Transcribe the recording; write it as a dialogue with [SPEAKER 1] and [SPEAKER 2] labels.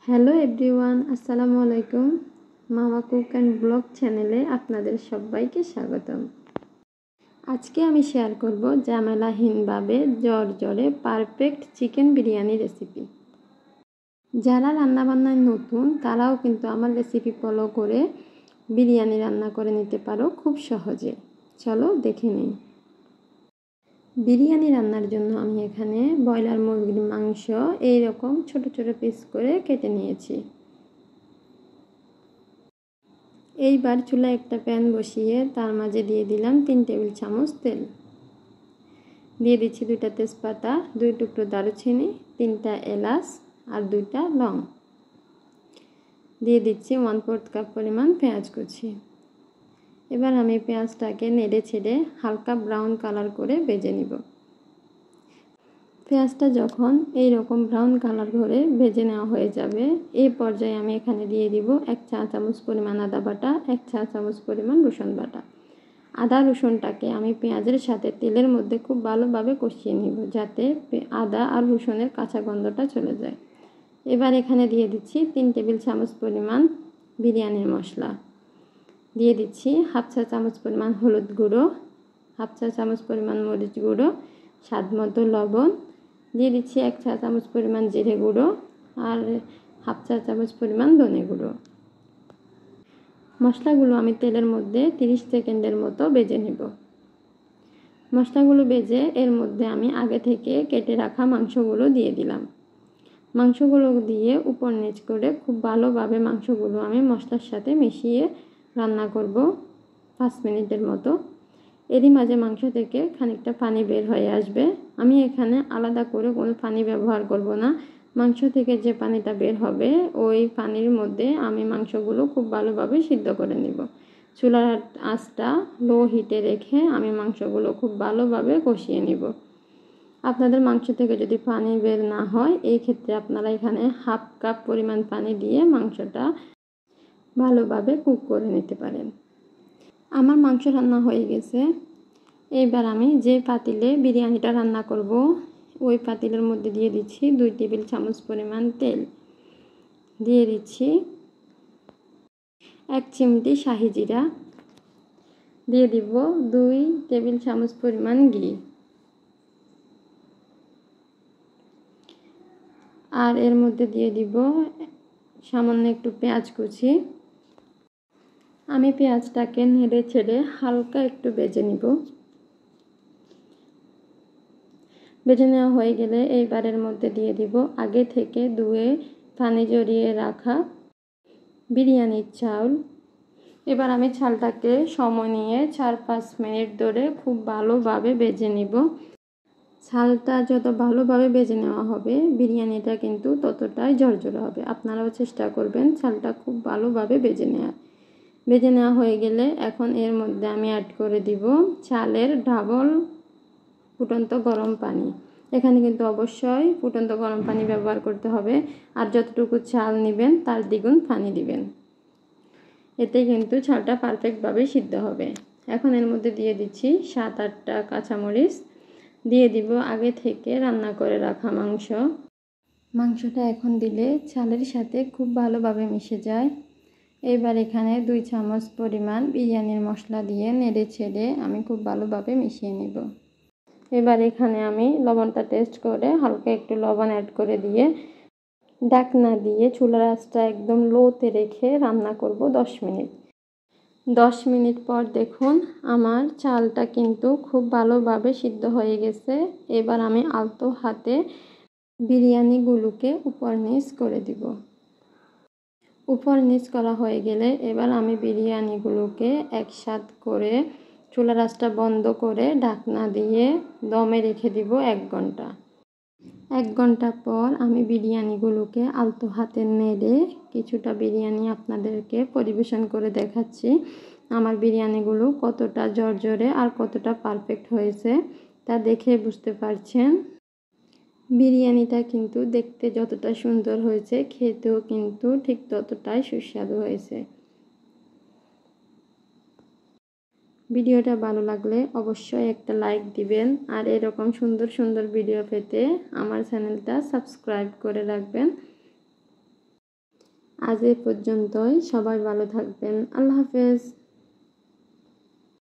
[SPEAKER 1] Hello everyone, আসসালামু আলাইকুম। মামা কুক অ্যান্ড ব্লগ চ্যানেলে আপনাদের সবাইকে স্বাগতম। আজকে আমি শেয়ার করব ঝামেলাহীনভাবে ঝরঝরে পারফেক্ট চিকেন বিরিয়ানি রেসিপি। যারা রান্নাবান্নায় নতুন তারাও কিন্তু আমার রেসিপি ফলো করে বিরিয়ানি রান্না করে নিতে পারো খুব সহজে। চলো দেখে নিই। বিরিয়ানি রান্নার জন্য আমি এখানে ব্রয়লার মুরগির মাংস এইরকম ছোট ছোট পিস করে কেটে নিয়েছি। এইবার চুলায় একটা প্যান বসিয়ে তার মাঝে দিয়ে দিলাম 3 টেবিল চামচ তেল। দিয়ে দিচ্ছি 2টা তেজপাতা, 2 টুকরো দারুচিনি, 3টা এলাচ আর 2টা লং। দিয়ে দিচ্ছি 1/4 কাপ পরিমাণ পেঁয়াজ কুচি। এবার আমি পেঁয়াজটাকে নেড়ে ছেড়ে হালকা ব্রাউন কালার করে ভেজে নিব। পেঁয়াজটা যখন এইরকম ব্রাউন কালার করে ভেজে নেওয়া হয়ে যাবে, এই পর্যায়ে আমি এখানে দিয়ে দিব 1 চা চামচ পরিমাণ আদা বাটা, 1 চা চামচ পরিমাণ রসুন বাটা। আদা রসুনটাকে আমি পেঁয়াজের সাথে তেলের মধ্যে খুব ভালোভাবে কষিয়ে নিব, যাতে আদা আর রসুনের কাঁচা গন্ধটা চলে যায়। এবার এখানে দিয়ে দিচ্ছি 3 টেবিল চামচ পরিমাণ বিরিয়ানির মশলা। দিয়ে দিচ্ছি 1/2 চা চামচ পরিমাণ হলুদ গুঁড়ো, 1/2 চা চামচ পরিমাণ মরিচ গুঁড়ো, স্বাদ মতো লবণ। দিয়ে দিচ্ছি 1 চা চামচ পরিমাণ জিরে গুঁড়ো আর 1/2 চা চামচ পরিমাণ ধনে গুঁড়ো। মশলাগুলো আমি তেলের মধ্যে 30 সেকেন্ডের মতো ভেজে নেব। মশলাগুলো ভেজে এর মধ্যে আমি আগে থেকে কেটে রাখা মাংসগুলো দিয়ে দিলাম। মাংসগুলো দিয়ে উপর নিচ করে খুব ভালোভাবে মাংসগুলো আমি মশলার সাথে মিশিয়ে রান্না করব 5 মিনিটের মতো। এরই মাঝে মাংস থেকে খানিকটা পানি বের হয়ে আসবে। আমি এখানে আলাদা করে কোনো পানি ব্যবহার করব না। মাংস থেকে যে পানিটা বের হবে ওই পানির মধ্যে আমি মাংসগুলো খুব ভালোভাবে সিদ্ধ করে নেব। চুলার আঁচটা লো হিটে রেখে আমি মাংসগুলো খুব ভালোভাবে কষিয়ে নেব। আপনাদের মাংস থেকে যদি পানি বের না হয়, এই ক্ষেত্রে আপনারা এখানে 1/2 কাপ পরিমাণ পানি দিয়ে মাংসটা ভালোভাবে কুক করে নিতে পারেন। আমার মাংস রান্না হয়ে গেছে। এইবার আমি যে পাতিলে বিরিয়ানিটা রান্না করব ওই পাতিলের মধ্যে দিয়ে দিচ্ছি 2 টেবিল চামচ পরিমাণ তেল। দিয়ে দিচ্ছি 1 চিমটি শাহি জিরা। দিয়ে দিব 2 টেবিল চামচ পরিমাণ ঘি। আর এর মধ্যে দিয়ে দিব সামান্য একটু পেঁয়াজ কুচি। আমি পেঁয়াজটাকে নেড়ে ছেড়ে হালকা একটু ভেজে নিব। ভেজে নেওয়া হয়ে গেলে এইবারের মধ্যে দিয়ে দিব আগে থেকে ধুয়ে পানি ঝরিয়ে রাখা বিরিয়ানির চাউল। এবার আমি চালটাকে সময় নিয়ে 4-5 মিনিট ধরে খুব ভালোভাবে ভেজে নিব। চালটা যত ভালোভাবে ভেজে নেওয়া হবে বিরিয়ানিটা কিন্তু ততটাই ঝরঝরে হবে। আপনারাও চেষ্টা করবেন চালটা খুব ভালোভাবে ভেজে নেওয়া হয়ে গেলে এখন এর মধ্যে আমি অ্যাড করে দিব চালের ডাবল ফুটন্ত গরম পানি। এখানে কিন্তু অবশ্যই ফুটন্ত গরম পানি ব্যবহার করতে হবে, আর যতটুকু চাল নেবেন তার দ্বিগুণ পানি দিবেন। এতে কিন্তু চালটা পারফেক্টভাবে সিদ্ধ হবে। এখন এর মধ্যে দিয়ে দিচ্ছি 7-8টা কাঁচামরিচ। দিয়ে দিব আগে থেকে রান্না করে রাখা মাংসটা এখন দিলে চালের সাথে খুব ভালোভাবে মিশে যায়। এবার এখানে 2 চামচ পরিমাণ বিরিয়ানির মশলা দিয়ে নেড়ে ছেড়ে আমি খুব ভালোভাবে মিশিয়ে নেব। এবার এখানে আমি লবণটা টেস্ট করে হালকা একটু লবণ অ্যাড করে দিয়ে ঢাকনা দিয়ে চুলার আঁচটা একদম লোতে রেখে রান্না করব 10 মিনিট। 10 মিনিট পর দেখুন আমার চালটা কিন্তু খুব ভালোভাবে সিদ্ধ হয়ে গেছে। এবার আমি আলতো হাতে বিরিয়ানিগুলোকে উপর নিচ করে দিব। উপর নিচ করা হয়ে গেলে এবার আমি বিরিয়ানিগুলোকে একসাথ করে চুলার আঁচটা বন্ধ করে ঢাকনা দিয়ে দমে রেখে দিব 1 ঘন্টা। 1 ঘন্টা পর আমি বিরিয়ানিগুলোকে আলতো হাতে নেড়ে কিছুটা বিরিয়ানি আপনাদেরকে পরিবেশন করে দেখাচ্ছি আমার বিরিয়ানিগুলো কতটা ঝরঝরে আর কতটা পারফেক্ট হয়েছে তা দেখে বুঝতে পারছেন। বিরিয়ানিটা কিন্তু দেখতে যতটা সুন্দর হয়েছে খেতেও কিন্তু ঠিক ততটাই সুস্বাদু হয়েছে। ভিডিওটা ভালো লাগলে অবশ্যই একটা লাইক দিবেন, আর এরকম সুন্দর সুন্দর ভিডিও পেতে আমার চ্যানেলটা সাবস্ক্রাইব করে রাখবেন। আজ এ পর্যন্তই। সবাই ভালো থাকবেন। আল্লাহ হাফেজ।